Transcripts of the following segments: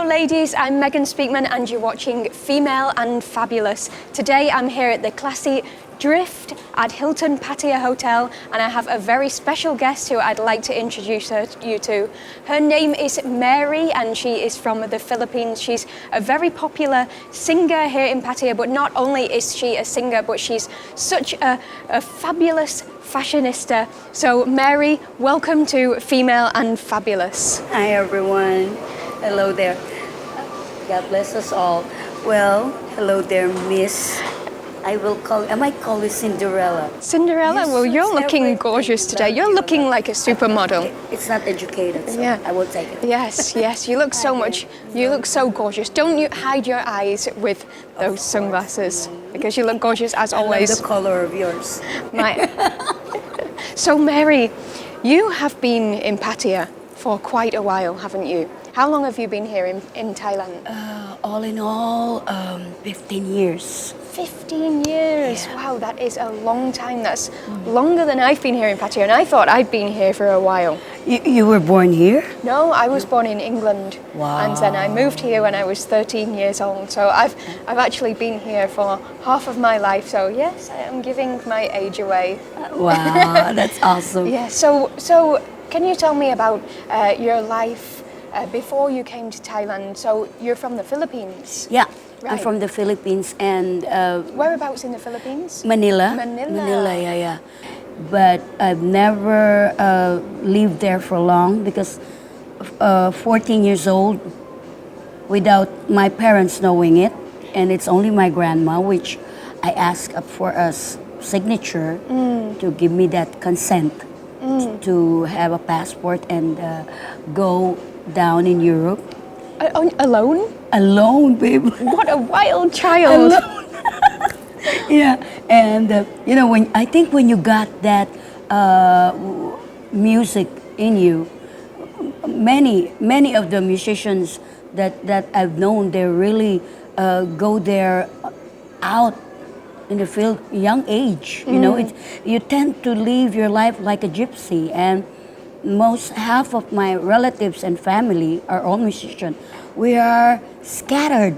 Ladies, I'm Megan Speakman and you're watching Female and Fabulous. Today I'm here at the classy Drift at Hilton Pattaya Hotel and I have a very special guest who I'd like to introduce you to. Her name is Mary and she is from the Philippines. She's a very popular singer here in Pattaya, but not only is she a singer, but she's such a fabulous fashionista. So Mary, welcome to Female and Fabulous. Hi everyone. Hello there. God bless us all. Well, hello there, Miss. I might call you Cinderella. Cinderella? Well, you're looking gorgeous today. You're looking like a supermodel. It's not educated, so yeah. I will take it. Yes, yes, you look so much, you look so gorgeous. Don't you hide your eyes with those sunglasses, because you look gorgeous as always. I love the color of yours. So Mary, you have been in Pattaya for quite a while, haven't you? How long have you been here in Thailand? All in all, 15 years. 15 years? Yeah. Wow, that is a long time. That's longer than I've been here in Pattaya, and I thought I'd been here for a while. You were born here? No, I was born in England. Wow. And then I moved here when I was 13 years old. So I've actually been here for half of my life. So yes, I am giving my age away. Wow, that's awesome. Yeah, so can you tell me about your life before you came to Thailand? So you're from the Philippines? Yeah, right. I'm from the Philippines and... Whereabouts in the Philippines? Manila. Manila, yeah. But I've never lived there for long because 14 years old without my parents knowing it, and it's only my grandma, which I asked for a signature to give me that consent to have a passport and go down in Europe. Alone? Alone, babe. What a wild child. Alone. Yeah, and I think when you got that music in you, many of the musicians that I've known, they really go there out in the field young age. You know, you tend to live your life like a gypsy, and half of my relatives and family are all musicians. We are scattered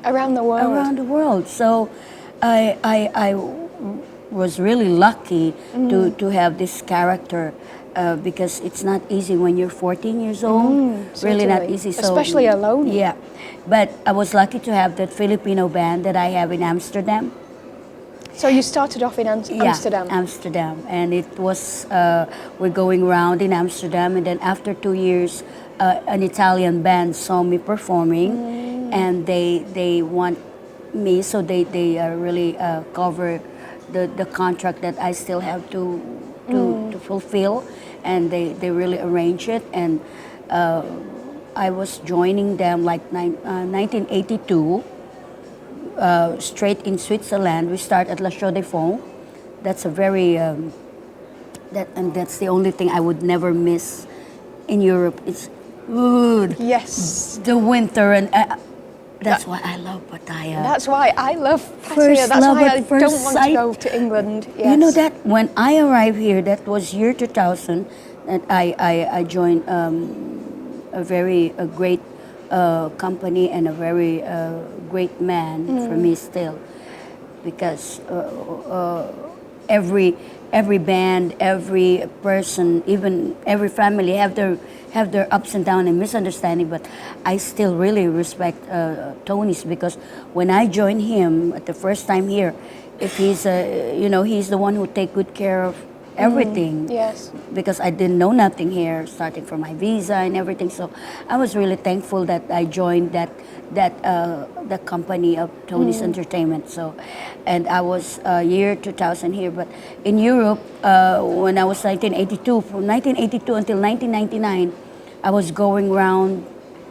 around the world. Around the world. So I was really lucky to have this character because it's not easy when you're 14 years old. Really not easy. So, especially alone. Yeah. But I was lucky to have that Filipino band that I have in Amsterdam. So you started off in Amsterdam? Yeah, Amsterdam. And it was, we're going around in Amsterdam, and then after 2 years, an Italian band saw me performing, and they want me, so they really cover the contract that I still have to fulfill, and they really arrange it, and I was joining them like 1982. Straight in Switzerland. We start at La Chaux-de-Fonds. That's a very that's the only thing I would never miss in Europe. It's good. Yes. The winter, and that's why I love Pattaya. That's why I love Pattaya. That's why I don't want to go to England. Yes. You know that when I arrived here, that was year 2000, that I joined a great company and a very great man for me still, because every band, every person, even every family have their ups and downs and misunderstanding, but I still really respect Tony's, because when I joined him at the first time here, if he's he's the one who take good care of everything. Yes. Because I didn't know nothing here, starting from my visa and everything. So I was really thankful that I joined the company of Tony's Entertainment. So, and I was year 2000 here. But in Europe, when I was 1982, from 1982 until 1999, I was going around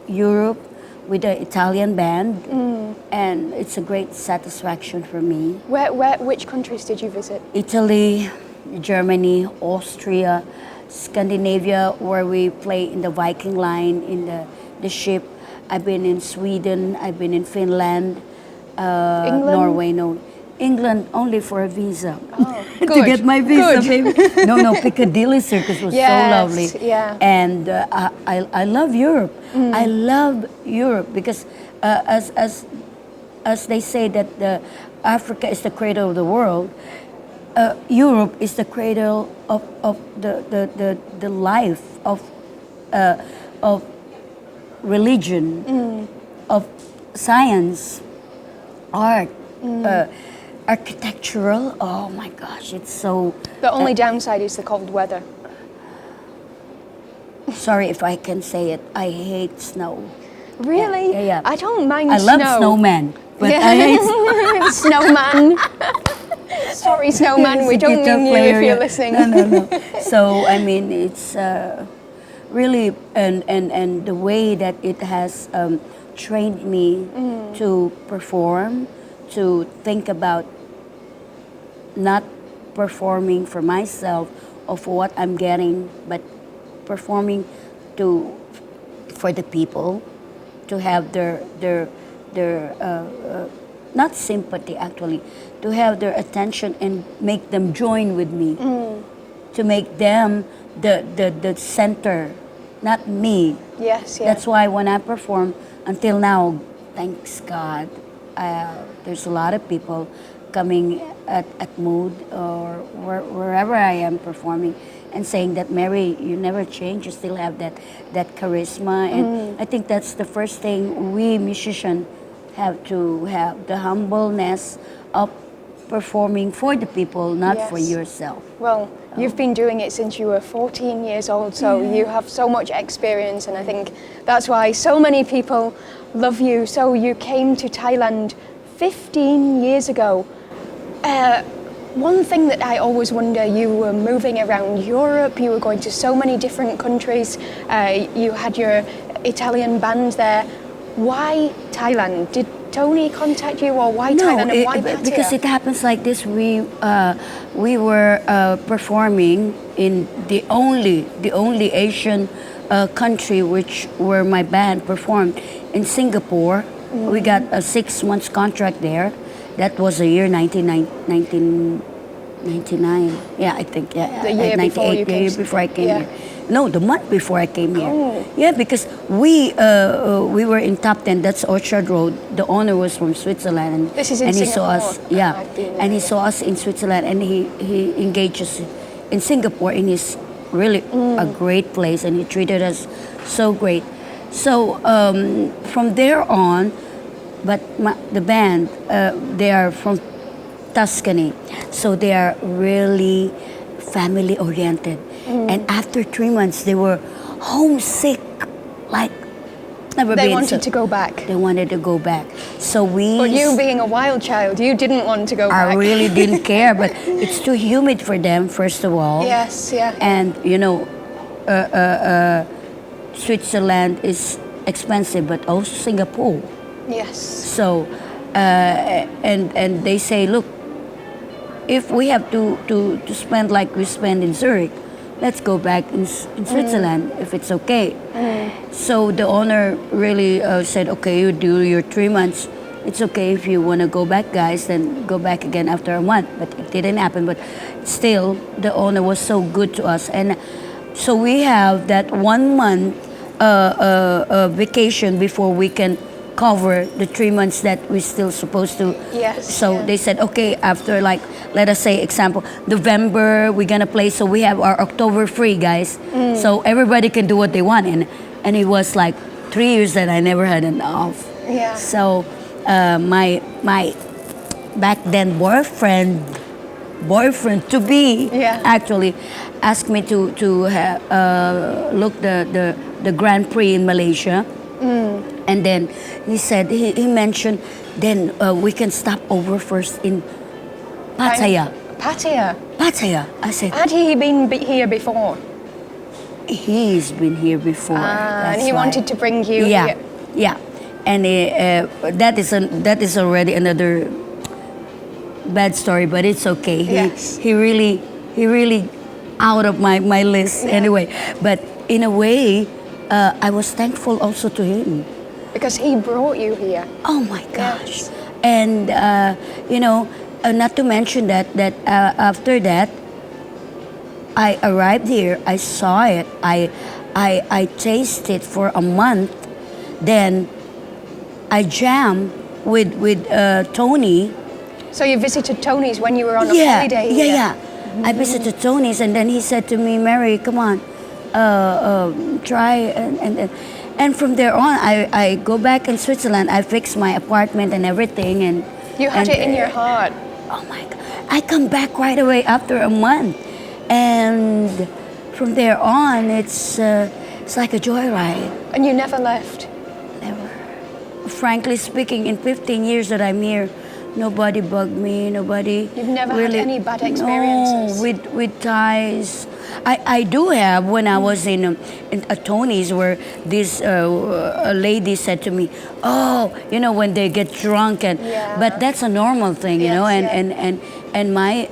Europe with the Italian band, and it's a great satisfaction for me. Which countries did you visit? Italy, Germany, Austria, Scandinavia, where we play in the Viking line in the ship. I've been in Sweden. I've been in Finland, England? Norway. No, England only for a visa. Oh, to good. get my visa, Good. baby. No, Piccadilly Circus was Yes, so lovely. yeah. And I love Europe. I love Europe because as they say that Africa is the cradle of the world, Europe is the cradle of the life of religion, of science, art, architectural. Oh my gosh, it's so. The only downside is the cold weather. Sorry if I can say it. I hate snow. Really? Yeah. I don't mind I snow. love snowmen, but Yeah. I hate Snowman. Sorry, Snowman, we don't mean you if you're listening. No. So I mean, it's really and the way that it has trained me to perform, to think about not performing for myself or for what I'm getting, but performing for the people, to have their not sympathy actually, to have their attention and make them join with me, to make them the center, not me. Yes, yeah. That's why when I perform, until now, thanks God, there's a lot of people coming at Mood or wherever I am performing and saying that, Mary, you never change, you still have that charisma. And I think that's the first thing we musicians have to have, the humbleness of performing for the people, not for Yes. yourself. Well, you've been doing it since you were 14 years old, so you have so much experience, and I think that's why so many people love you. So you came to Thailand 15 years ago. One thing that I always wonder, you were moving around Europe, you were going to so many different countries, you had your Italian band there. Why Thailand? Did Tony contact you, or why Thailand and why Pattaya? Because it happens like this. We were performing in the only Asian country where my band performed, in Singapore. We got a 6 months contract there. That was the year 1999. Yeah, I think. Yeah, The year before you came. The year before I came Yeah. here. No, the month before I came here. Oh. Yeah, because we were in top 10. That's Orchard Road. The owner was from Switzerland, and This is in and he saw Singapore. us. Yeah, I've been and he there. saw us in Switzerland, and he engaged us in Singapore, and it's really a great place, and he treated us so great. So from there on, but the band, they are from Tuscany, so they are really family oriented. And after 3 months, they were homesick, like never They been. wanted to go back. They wanted to go back. So we. But you being a wild child, you didn't want to go back. I really didn't care, but it's too humid for them, first of all. Yes, yeah. And Switzerland is expensive, but also Singapore. Yes. So, and they say, look, if we have to spend like we spend in Zurich, let's go back in Switzerland if it's okay. So the owner really said, okay, you do your 3 months. It's okay if you want to go back, guys, then go back again after a month. But it didn't happen. But still, the owner was so good to us. And so we have that 1 month vacation before we can cover the 3 months that we're still supposed to. Yes, So yeah. they said, okay, after like, let us say, example, November, we're going to play. So we have our October free, guys. So everybody can do what they want. And it was like 3 years that I never had an off. Yeah. So my back then boyfriend to be actually asked me to look the Grand Prix in Malaysia. And then he said, he mentioned, then we can stop over first in Pattaya. Pattaya. I said, Had he been here before? he's been here before. And That's he why. wanted to bring you Yeah, here. yeah. and that is already another bad story, but it's okay. Yes. He really out of my list anyway. But in a way, I was thankful also to him. Because he brought you here. Oh my gosh! Yes. And not to mention that after that, I arrived here. I saw it. I tasted it for a month. Then I jammed with Tony. So you visited Tony's when you were on a holiday here? Yeah. I visited Tony's, and then he said to me, "Mary, come on, try." And from there on, I go back in Switzerland. I fix my apartment and everything, and You had it in your heart. oh my God! I come back right away after a month, and from there on, it's like a joyride. And you never left. Never. Frankly speaking, in 15 years that I'm here, nobody bugged me. Nobody. You've never really, had any bad experiences? No, with Thais. I do have when I was in a Tony's where this a lady said to me, "Oh, you know when they get drunk," and but that's a normal thing, you know. And my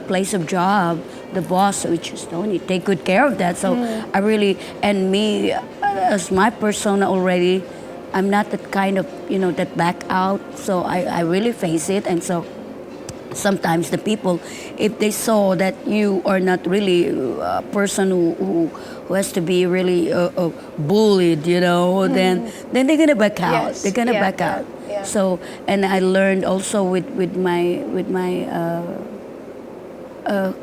place of job, the boss, which is Tony, take good care of that. So I really, and me as my persona already, I'm not that kind of, that back out. So I really face it. And so sometimes the people, if they saw that you are not really a person who has to be really bullied, then they're gonna back out. Yes. They're gonna back out. Yeah. So, and I learned also with my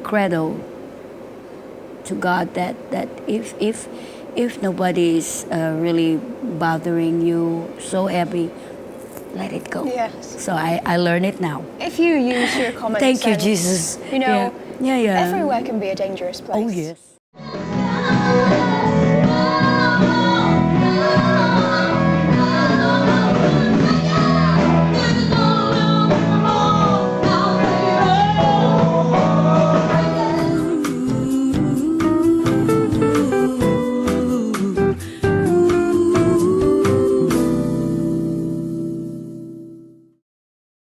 credo to God that if nobody is really bothering you so heavy, let it go. Yes. So I learn it now. If you use your common Thank you, sense, Jesus. You know, Yeah. everywhere can be a dangerous place. Oh yes.